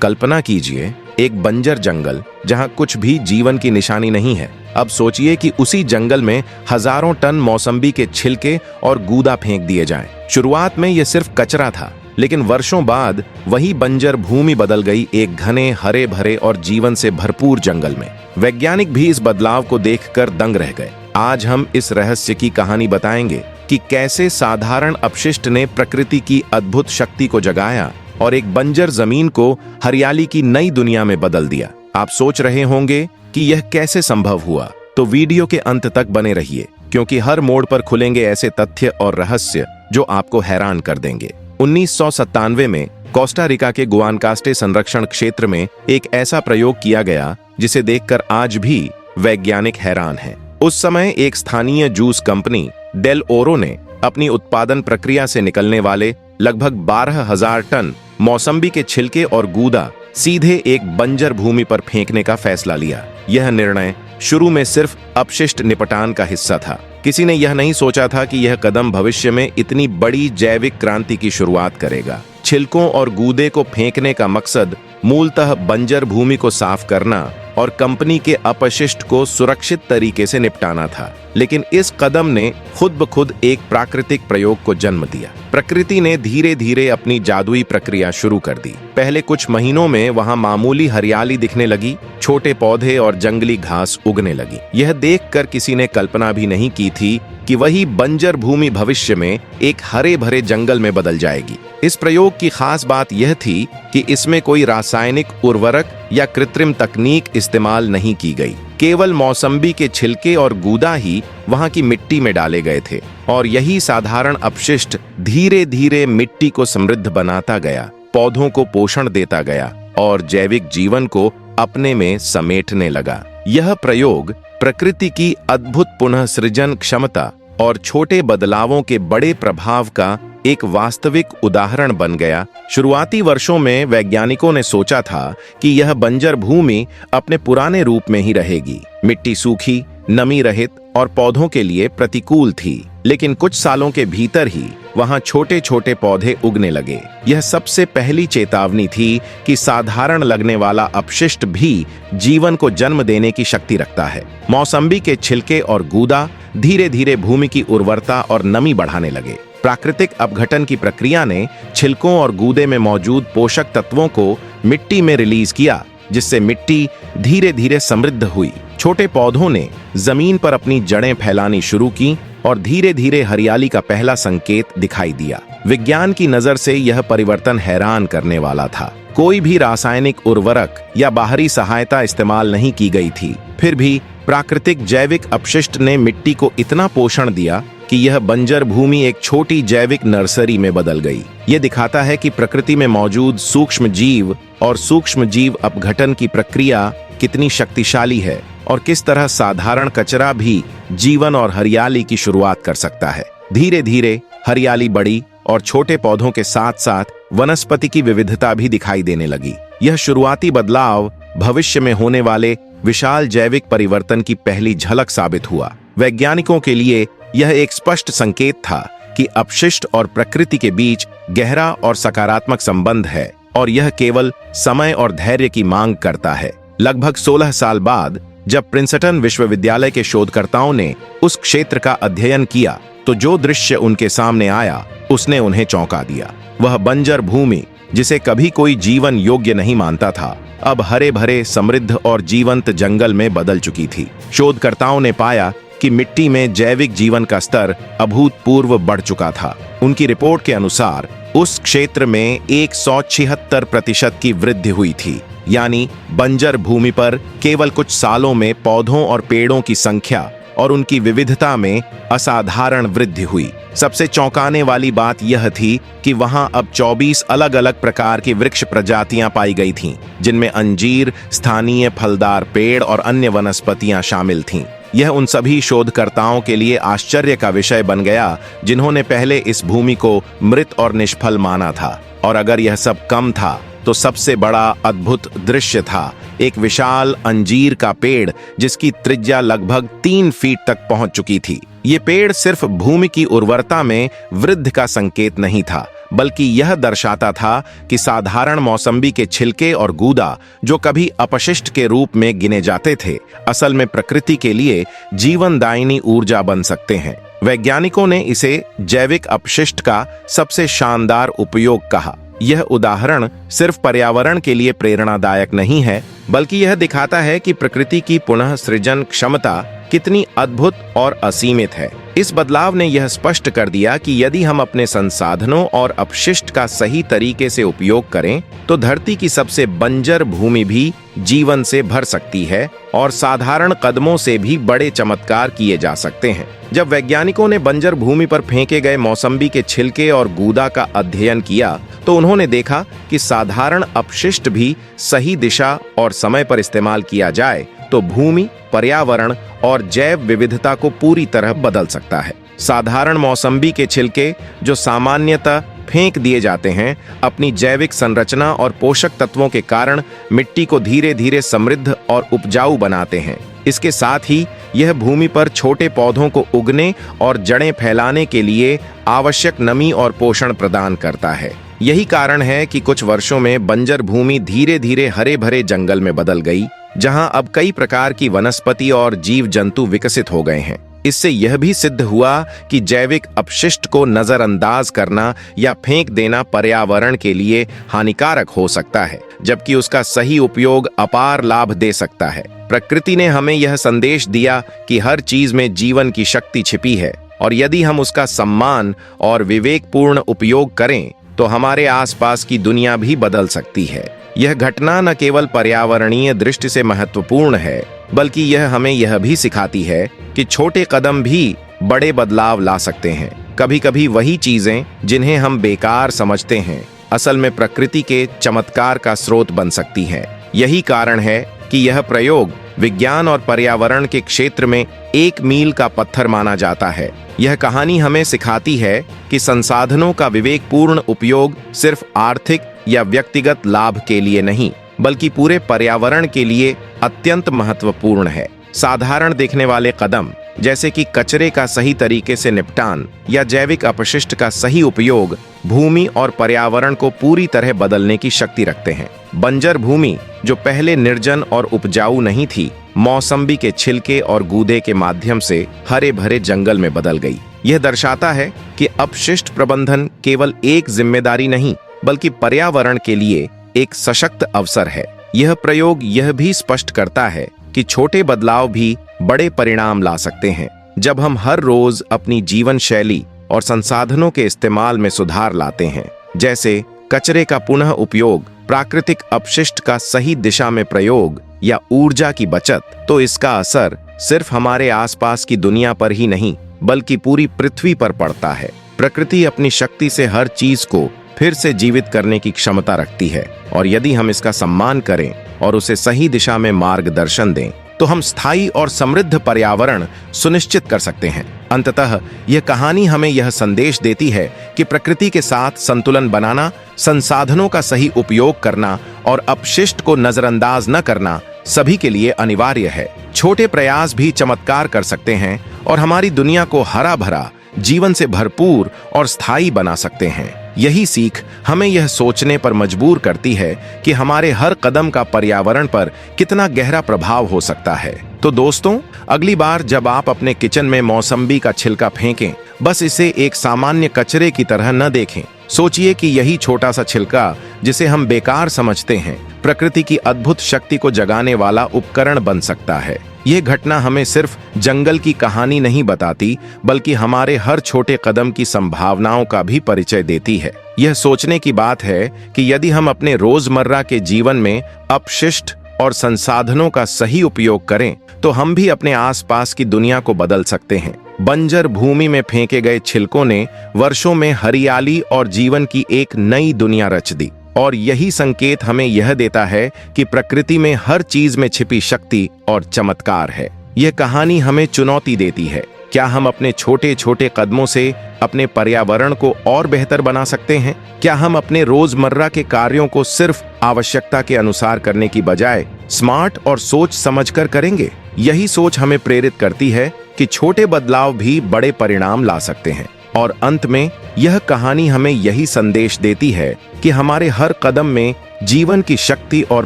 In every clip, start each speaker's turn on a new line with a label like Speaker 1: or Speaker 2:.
Speaker 1: कल्पना कीजिए, एक बंजर जंगल जहां कुछ भी जीवन की निशानी नहीं है। अब सोचिए कि उसी जंगल में हजारों टन मौसम्बी के छिलके और गूदा फेंक दिए जाएं। शुरुआत में यह सिर्फ कचरा था, लेकिन वर्षों बाद वही बंजर भूमि बदल गई एक घने, हरे भरे और जीवन से भरपूर जंगल में। वैज्ञानिक भी इस बदलाव को देखकर दंग रह गए। आज हम इस रहस्य की कहानी बताएंगे कि कैसे साधारण अपशिष्ट ने प्रकृति की अद्भुत शक्ति को जगाया और एक बंजर जमीन को हरियाली की नई दुनिया में बदल दिया। आप सोच रहे होंगे कि यह कैसे संभव हुआ, तो वीडियो के अंत तक बने रहिए, क्योंकि हर मोड़ पर खुलेंगे ऐसे तथ्य और रहस्य जो आपको हैरान कर देंगे। 1997 में कोस्टा रिका के गुआनकास्टे संरक्षण क्षेत्र में एक ऐसा प्रयोग किया गया जिसे देखकर आज भी वैज्ञानिक हैरान हैं। उस समय एक स्थानीय जूस कंपनी डेल ओरो ने अपनी उत्पादन प्रक्रिया से निकलने वाले लगभग 12,000 टन मौसम्बी के छिलके और गूदा सीधे एक बंजर भूमि पर फेंकने का फैसला लिया। यह निर्णय शुरू में सिर्फ अपशिष्ट निपटान का हिस्सा था। किसी ने यह नहीं सोचा था कि यह कदम भविष्य में इतनी बड़ी जैविक क्रांति की शुरुआत करेगा। छिलकों और गूदे को फेंकने का मकसद मूलतः बंजर भूमि को साफ करना और कंपनी के अपशिष्ट को सुरक्षित तरीके से निपटाना था। लेकिन इस कदम ने खुद ब खुद एक प्राकृतिक प्रयोग को जन्म दिया। प्रकृति ने धीरे धीरे अपनी जादुई प्रक्रिया शुरू कर दी। पहले कुछ महीनों में वहां मामूली हरियाली दिखने लगी, छोटे पौधे और जंगली घास उगने लगी। यह देखकर किसी ने कल्पना भी नहीं की थी कि वही बंजर भूमि भविष्य में एक हरे भरे जंगल में बदल जाएगी। इस प्रयोग की खास बात यह थी कि इसमें कोई रासायनिक उर्वरक या कृत्रिम तकनीक इस्तेमाल नहीं की गई। केवल मौसम्बी के छिलके और गूदा ही वहां की मिट्टी में डाले गए थे, और यही साधारण अपशिष्ट धीरे धीरे मिट्टी को समृद्ध बनाता गया, पौधों को पोषण देता गया और जैविक जीवन को अपने में समेटने लगा। यह प्रयोग प्रकृति की अद्भुत पुनः सृजन क्षमता और छोटे बदलावों के बड़े प्रभाव का एक वास्तविक उदाहरण बन गया। शुरुआती वर्षों में वैज्ञानिकों ने सोचा था कि यह बंजर भूमि अपने पुराने रूप में ही रहेगी। मिट्टी सूखी, नमी रहित और पौधों के लिए प्रतिकूल थी। लेकिन कुछ सालों के भीतर ही वहां छोटे छोटे पौधे उगने लगे। यह सबसे पहली चेतावनी थी कि साधारण लगने वाला अपशिष्ट भी जीवन को जन्म देने की शक्ति रखता है। मौसम्बी के छिलके और गूदा धीरे धीरे भूमि की उर्वरता और नमी बढ़ाने लगे। प्राकृतिक अपघटन की प्रक्रिया ने छिलकों और गूदे में मौजूद पोषक तत्वों को मिट्टी में रिलीज किया, जिससे मिट्टी धीरे धीरे समृद्ध हुई। छोटे पौधों ने जमीन पर अपनी जड़ें फैलानी शुरू की और धीरे धीरे हरियाली का पहला संकेत दिखाई दिया। विज्ञान की नजर से यह परिवर्तन हैरान करने वाला था। कोई भी रासायनिक उर्वरक या बाहरी सहायता इस्तेमाल नहीं की गई थी। फिर भी प्राकृतिक जैविक अपशिष्ट ने मिट्टी को इतना पोषण दिया कि यह बंजर भूमि एक छोटी जैविक नर्सरी में बदल गई। ये दिखाता है कि प्रकृति में मौजूद सूक्ष्म जीव और सूक्ष्म जीव अपघटन की प्रक्रिया कितनी शक्तिशाली है और किस तरह साधारण कचरा भी जीवन और हरियाली की शुरुआत कर सकता है। धीरे धीरे हरियाली बढ़ी और छोटे पौधों के साथ साथ वनस्पति की विविधता भी दिखाई देने लगी। यह शुरुआती बदलाव भविष्य में होने वाले विशाल जैविक परिवर्तन की पहली झलक साबित हुआ। वैज्ञानिकों के लिए यह एक स्पष्ट संकेत था कि अपशिष्ट और प्रकृति के बीच गहरा और सकारात्मक संबंध है, और यह केवल समय और धैर्य की मांग करता है। लगभग 16 साल बाद जब प्रिंसटन विश्वविद्यालय के शोधकर्ताओं ने उस क्षेत्र का अध्ययन किया, तो जो दृश्य उनके सामने आया उसने उन्हें चौंका दिया। वह बंजर भूमि, जिसे कभी कोई जीवन योग्य नहीं मानता था, अब हरे भरे, समृद्ध और जीवंत जंगल में बदल चुकी थी। शोधकर्ताओं ने पाया कि मिट्टी में जैविक जीवन का स्तर अभूतपूर्व बढ़ चुका था। उनकी रिपोर्ट के अनुसार उस क्षेत्र में 176% की वृद्धि हुई थी, यानी बंजर भूमि पर केवल कुछ सालों में पौधों और पेड़ों की संख्या और उनकी विविधता में असाधारण वृद्धि हुई। सबसे चौंकाने वाली बात यह थी कि वहां अब 24 अलग अलग प्रकार की वृक्ष प्रजातियां पाई गई थीं, जिनमें अंजीर, स्थानीय फलदार पेड़ और अन्य वनस्पतियां शामिल थीं। यह उन सभी शोधकर्ताओं के लिए आश्चर्य का विषय बन गया जिन्होंने पहले इस भूमि को मृत और निष्फल माना था। और अगर यह सब कम था, तो सबसे बड़ा अद्भुत दृश्य था एक विशाल अंजीर का पेड़ जिसकी त्रिज्या लगभग 3 फीट तक पहुंच चुकी थी। ये पेड़ सिर्फ भूमि की उर्वरता में वृद्धि का संकेत नहीं था, बल्कि यह दर्शाता था कि साधारण मौसम्बी के छिलके और गूदा, जो कभी अपशिष्ट के रूप में गिने जाते थे, असल में प्रकृति के लिए जीवनदायिनी ऊर्जा बन सकते हैं। वैज्ञानिकों ने इसे जैविक अपशिष्ट का सबसे शानदार उपयोग कहा। यह उदाहरण सिर्फ पर्यावरण के लिए प्रेरणादायक नहीं है, बल्कि यह दिखाता है कि प्रकृति की पुनः सृजन क्षमता कितनी अद्भुत और असीमित है। इस बदलाव ने यह स्पष्ट कर दिया कि यदि हम अपने संसाधनों और अपशिष्ट का सही तरीके से उपयोग करें, तो धरती की सबसे बंजर भूमि भी जीवन से भर सकती है और साधारण कदमों से भी बड़े चमत्कार किए जा सकते हैं। जब वैज्ञानिकों ने बंजर भूमि पर फेंके गए मौसम्बी के छिलके और गूदा का अध्ययन किया, तो उन्होंने देखा कि साधारण अपशिष्ट भी सही दिशा और समय पर इस्तेमाल किया जाए तो भूमि, पर्यावरण और जैव विविधता को पूरी तरह बदल सकता है। साधारण मौसम्बी के छिलके, जो सामान्यतः फेंक दिए जाते हैं, अपनी जैविक संरचना और पोषक तत्वों के कारण मिट्टी को धीरे धीरे समृद्ध और उपजाऊ बनाते हैं। इसके साथ ही यह भूमि पर छोटे पौधों को उगने और जड़ें फैलाने के लिए आवश्यक नमी और पोषण प्रदान करता है। यही कारण है कि कुछ वर्षों में बंजर भूमि धीरे धीरे हरे भरे जंगल में बदल गई, जहां अब कई प्रकार की वनस्पति और जीव जंतु विकसित हो गए हैं। इससे यह भी सिद्ध हुआ कि जैविक अपशिष्ट को नजरअंदाज करना या फेंक देना पर्यावरण के लिए हानिकारक हो सकता है, जबकि उसका सही उपयोग अपार लाभ दे सकता है। प्रकृति ने हमें यह संदेश दिया कि हर चीज में जीवन की शक्ति छिपी है, और यदि हम उसका सम्मान और विवेकपूर्ण उपयोग करें तो हमारे आसपास की दुनिया भी बदल सकती है। यह घटना न केवल पर्यावरणीय दृष्टि से महत्वपूर्ण है, बल्कि यह हमें यह भी सिखाती है कि छोटे कदम भी बड़े बदलाव ला सकते हैं। कभी-कभी वही चीजें जिन्हें हम बेकार समझते हैं, असल में प्रकृति के चमत्कार का स्रोत बन सकती हैं। यही कारण है कि यह प्रयोग विज्ञान और पर्यावरण के क्षेत्र में एक मील का पत्थर माना जाता है। यह कहानी हमें सिखाती है कि संसाधनों का विवेकपूर्ण उपयोग सिर्फ आर्थिक या व्यक्तिगत लाभ के लिए नहीं, बल्कि पूरे पर्यावरण के लिए अत्यंत महत्वपूर्ण है। साधारण दिखने वाले कदम, जैसे कि कचरे का सही तरीके से निपटान या जैविक अपशिष्ट का सही उपयोग, भूमि और पर्यावरण को पूरी तरह बदलने की शक्ति रखते हैं। बंजर भूमि, जो पहले निर्जन और उपजाऊ नहीं थी, मौसम्बी के छिलके और गूदे के माध्यम से हरे भरे जंगल में बदल गई। यह दर्शाता है कि अपशिष्ट प्रबंधन केवल एक जिम्मेदारी नहीं, बल्कि पर्यावरण के लिए एक सशक्त अवसर है। यह प्रयोग यह भी स्पष्ट करता है कि छोटे बदलाव भी बड़े परिणाम ला सकते हैं। जब हम हर रोज अपनी जीवन शैली और संसाधनों के इस्तेमाल में सुधार लाते हैं, जैसे कचरे का पुनः उपयोग, प्राकृतिक अपशिष्ट का सही दिशा में प्रयोग या ऊर्जा की बचत, तो इसका असर सिर्फ हमारे आसपास की दुनिया पर ही नहीं, बल्कि पूरी पृथ्वी पर पड़ता है। प्रकृति अपनी शक्ति से हर चीज को फिर से जीवित करने की क्षमता रखती है, और यदि हम इसका सम्मान करें और उसे सही दिशा में मार्गदर्शन दें, तो हम स्थायी और समृद्ध पर्यावरण सुनिश्चित कर सकते हैं। अंततः यह कहानी हमें यह संदेश देती है कि प्रकृति के साथ संतुलन बनाना, संसाधनों का सही उपयोग करना और अपशिष्ट को नजरअंदाज न करना सभी के लिए अनिवार्य है। छोटे प्रयास भी चमत्कार कर सकते हैं और हमारी दुनिया को हरा भरा, जीवन से भरपूर और स्थायी बना सकते हैं। यही सीख हमें यह सोचने पर मजबूर करती है कि हमारे हर कदम का पर्यावरण पर कितना गहरा प्रभाव हो सकता है। तो दोस्तों, अगली बार जब आप अपने किचन में मौसम्बी का छिलका फेंकें, बस इसे एक सामान्य कचरे की तरह न देखें। सोचिए कि यही छोटा सा छिलका, जिसे हम बेकार समझते हैं, प्रकृति की अद्भुत शक्ति को जगाने वाला उपकरण बन सकता है। यह घटना हमें सिर्फ जंगल की कहानी नहीं बताती, बल्कि हमारे हर छोटे कदम की संभावनाओं का भी परिचय देती है। यह सोचने की बात है कि यदि हम अपने रोजमर्रा के जीवन में अपशिष्ट और संसाधनों का सही उपयोग करें, तो हम भी अपने आसपास की दुनिया को बदल सकते हैं। बंजर भूमि में फेंके गए छिलकों ने वर्षों में हरियाली और जीवन की एक नई दुनिया रच दी, और यही संकेत हमें यह देता है कि प्रकृति में हर चीज में छिपी शक्ति और चमत्कार है। यह कहानी हमें चुनौती देती है। क्या हम अपने छोटे छोटे कदमों से अपने पर्यावरण को और बेहतर बना सकते हैं? क्या हम अपने रोजमर्रा के कार्यों को सिर्फ आवश्यकता के अनुसार करने की बजाय स्मार्ट और सोच समझकर करेंगे? यही सोच हमें प्रेरित करती है कि छोटे बदलाव भी बड़े परिणाम ला सकते हैं। और अंत में यह कहानी हमें यही संदेश देती है कि हमारे हर कदम में जीवन की शक्ति और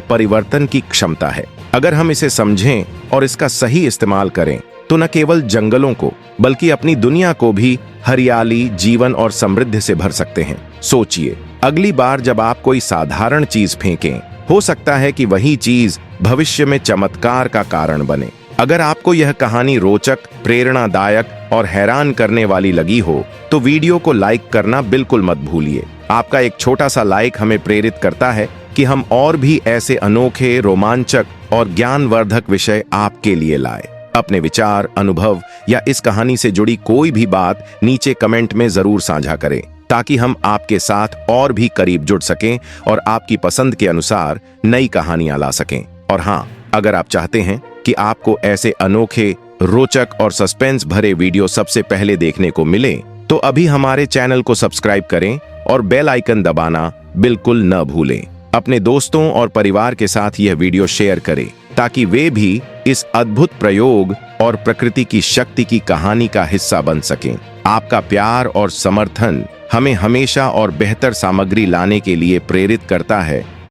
Speaker 1: परिवर्तन की क्षमता है। अगर हम इसे समझें और इसका सही इस्तेमाल करें तो न केवल जंगलों को बल्कि अपनी दुनिया को भी हरियाली, जीवन और समृद्धि से भर सकते हैं। सोचिए, अगली बार जब आप कोई साधारण चीज फेंकें, हो सकता है कि वही चीज भविष्य में चमत्कार का कारण बने। अगर आपको यह कहानी रोचक, प्रेरणादायक और हैरान करने वाली लगी हो तो वीडियो को लाइक करना बिल्कुल मत भूलिए। आपका एक छोटा सा लाइक हमें प्रेरित करता है कि हम और भी ऐसे अनोखे, रोमांचक और ज्ञानवर्धक विषय आपके लिए लाए। अपने विचार, अनुभव या इस कहानी से जुड़ी कोई भी बात नीचे कमेंट में जरूर साझा करें ताकि हम आपके साथ और भी करीब जुड़ सकें और आपकी पसंद के अनुसार नई कहानियां ला सकें। और हाँ, अगर आप चाहते हैं कि आपको ऐसे अनोखे, रोचक और सस्पेंस भरे वीडियो सबसे पहले देखने को मिले तो अभी हमारे चैनल को सब्सक्राइब करें और बेल आइकन दबाना बिल्कुल न भूलें। अपने दोस्तों और परिवार के साथ यह वीडियो शेयर करें ताकि वे भी इस अद्भुत प्रयोग और प्रकृति की शक्ति की कहानी का हिस्सा बन सकें। आपका प्यार और समर्थन हमें हमेशा और बेहतर सामग्री लाने के लिए प्रेरित करता है